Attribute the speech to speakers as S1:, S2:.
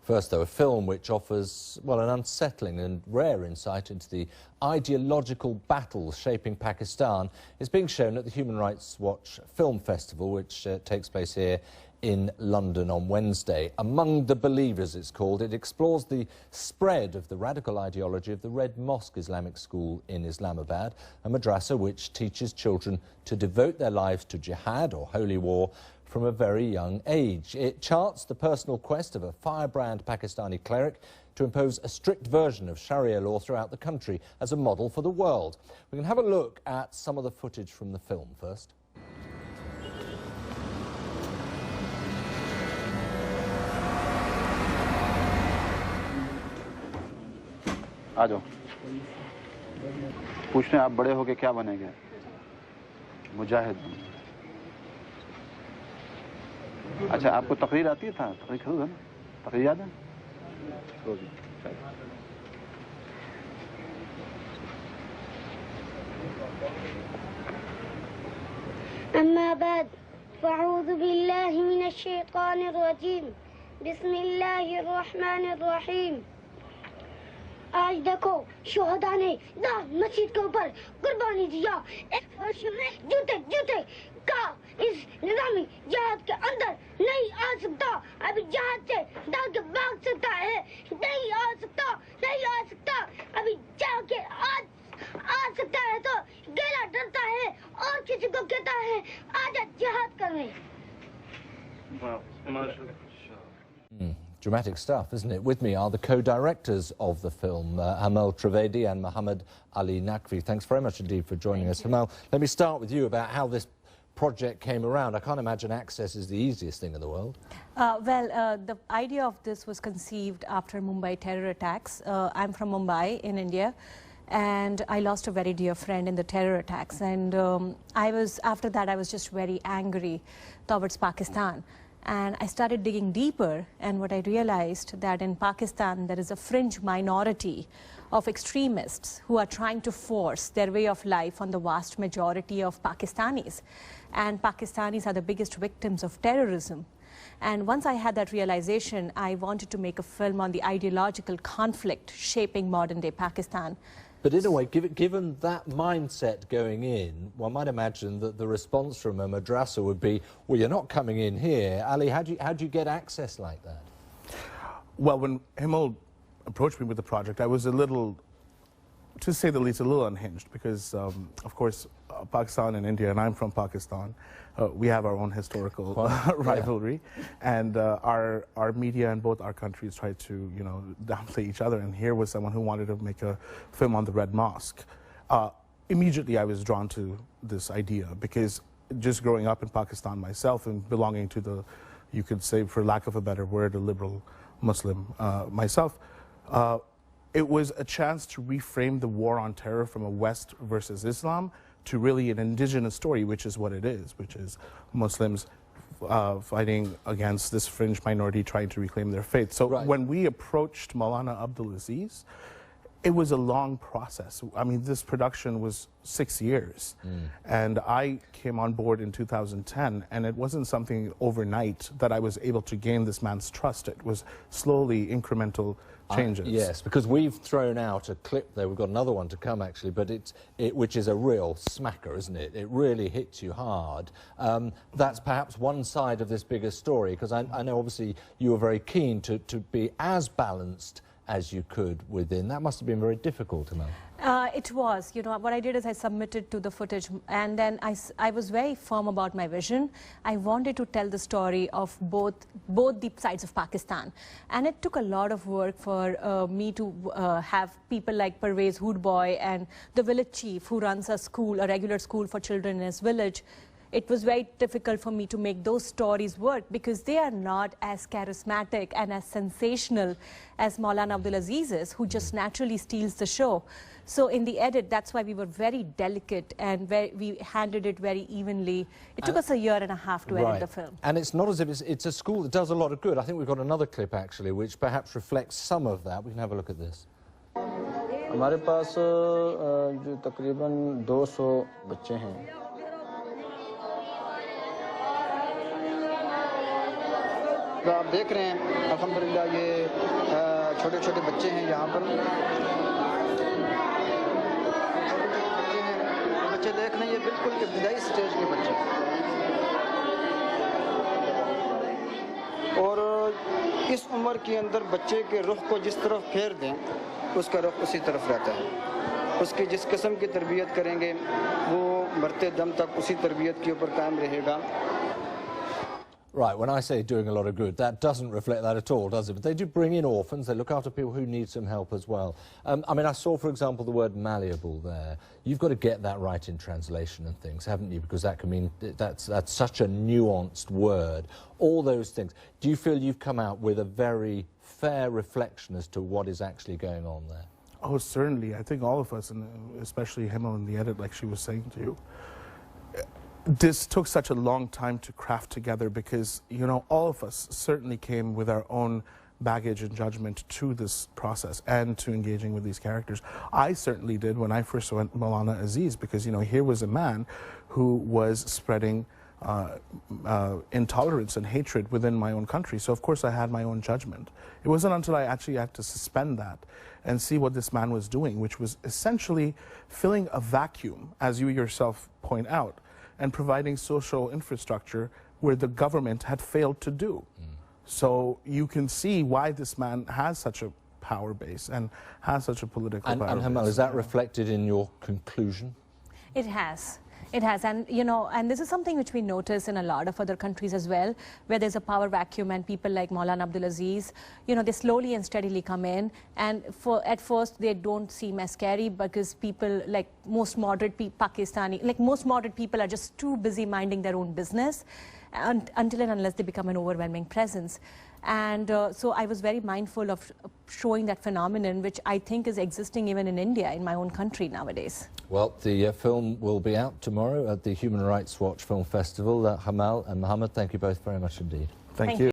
S1: First, though, a film which offers, well, an unsettling and rare insight into the ideological battles shaping Pakistan is being shown at the Human Rights Watch Film Festival, which takes place here in London on Wednesday. Among the Believers, it's called. It explores the spread of the radical ideology of the Red Mosque Islamic school in Islamabad, a madrasa which teaches children to devote their lives to jihad, or holy war, from a very young age. It charts the personal quest of a firebrand Pakistani cleric to impose a strict version of Shariah law throughout the country as a model for the world. We can have a look at some of the footage from the film first.
S2: आ जाओ पूछते हैं आप बड़े होके क्या बनेंगे मुजाहिद अच्छा आपको तकरीर आती है था तकरीर खरीद ना तकरीर याद है
S3: अम्मा बाद फ़अऊज़ु बिल्लाहि मिनश शैतानिर रजीम बिस्मिल्लाहिर रहमानिर रहीम आज देखो शोहदा ने मस्जिद के ऊपर कुर्बानी दिया एक वर्ष में जूते जूते का इस निज़ामी जहाद के अंदर नहीं आ सकता अभी जहाद से दाग भाग सकता है नहीं आ सकता अभी जाके आ सकता है तो गला डरता है और किसी को कहता है आजा जिहाद करने
S1: Dramatic stuff, isn't it? With me are the co-directors of the film, Hemal Trivedi and Mohammed Ali Naqvi. Thanks very much indeed for joining us. Hemal, let me start with you about how this project came around. I can't imagine access is the easiest thing in the world.
S4: The idea of this was conceived after Mumbai terror attacks. I'm from Mumbai in India, and I lost a very dear friend in the terror attacks. And after that, I was just very angry towards Pakistan. And I started digging deeper, and what I realized that in Pakistan there is a fringe minority of extremists who are trying to force their way of life on the vast majority of Pakistanis. And Pakistanis are the biggest victims of terrorism. And once I had that realization, I wanted to make a film on the ideological conflict shaping modern-day Pakistan.
S1: But in a way, given that mindset going in, one might imagine that the response from a madrasa would be, well, you're not coming in here. Ali, how do you get access like that?
S5: Well, when Hemal approached me with the project, I was a little, to say the least, a little unhinged because, of course, Pakistan and India, and I'm from Pakistan, we have our own historical rivalry, and our media in both our countries try to, downplay each other. And here was someone who wanted to make a film on the Red Mosque. Immediately, I was drawn to this idea because just growing up in Pakistan myself and belonging to the, you could say, for lack of a better word, a liberal Muslim myself. It was a chance to reframe the war on terror from a West versus Islam to really an indigenous story, which is what it is, which is Muslims fighting against this fringe minority trying to reclaim their faith. So when we approached Maulana Abdul Aziz, it was a long process. I mean, this production was 6 years. And I came on board in 2010, and it wasn't something overnight that I was able to gain this man's trust. It was slowly incremental changes.
S1: Yes, because we've thrown out a clip there. We've got another one to come, actually, but which is a real smacker, isn't it? It really hits you hard. That's perhaps one side of this bigger story, because I know, obviously, you were very keen to be as balanced as you could within. That must have been very difficult, Hemal.
S4: It was. What I did is I submitted to the footage, and then I was very firm about my vision. I wanted to tell the story of both the sides of Pakistan. And it took a lot of work for me to have people like Parvez Hoodboy and the village chief who runs a regular school for children in his village. It was very difficult for me to make those stories work because they are not as charismatic and as sensational as Maulana Abdul Aziz is, who just naturally steals the show. So in the edit, that's why we were very delicate and we handled it very evenly. It took us a year and a half to edit the film.
S1: And it's not as if it's a school that does a lot of good. I think we've got another clip, actually, which perhaps reflects some of that. We can have a look at this.
S6: हमारे पास जो तकरीबन 200 बच्चे हैं तो आप देख रहे हैं अल्हम्दुलिल्लाह ये छोटे छोटे बच्चे हैं यहाँ पर, बच्चे देख रहे हैं, ये बिल्कुल इब्तिदाई स्टेज के बच्चे हैं। और इस उम्र के अंदर बच्चे के रुख को जिस तरफ फेर दें उसका रुख उसी तरफ रहता है। उसकी जिस किस्म की तरबियत करेंगे वो मरते दम तक उसी तरबियत के ऊपर कायम रहेगा।
S1: Right, when I say doing a lot of good, that doesn't reflect that at all, does it? But they do bring in orphans, they look after people who need some help as well. I mean, I saw, for example, the word malleable there. You've got to get that right in translation and things, haven't you? Because that can mean, that's such a nuanced word. All those things. Do you feel you've come out with a very fair reflection as to what is actually going on there?
S5: Oh, certainly. I think all of us, and especially Hemal in the edit, like she was saying to you, this took such a long time to craft together because, you know, all of us certainly came with our own baggage and judgment to this process and to engaging with these characters. I certainly did when I first went Maulana Aziz because, you know, here was a man who was spreading intolerance and hatred within my own country. So, of course, I had my own judgment. It wasn't until I actually had to suspend that and see what this man was doing, which was essentially filling a vacuum, as you yourself point out, and providing social infrastructure where the government had failed to do. So you can see why this man has such a power base and has such a political power
S1: And Hemal,
S5: base.
S1: is that reflected in your conclusion?
S4: It has. It has, and you know, and this is something which we notice in a lot of other countries as well, where there's a power vacuum and people like Maulana Abdul Aziz, you know, they slowly and steadily come in, and at first they don't seem as scary because people like most moderate Pakistani, like most moderate people are just too busy minding their own business until and unless they become an overwhelming presence. And so I was very mindful of showing that phenomenon, which I think is existing even in India, in my own country nowadays.
S1: Well, the film will be out tomorrow at the Human Rights Watch Film Festival. Hemal and Mohammed, thank you both very much indeed.
S5: Thank you.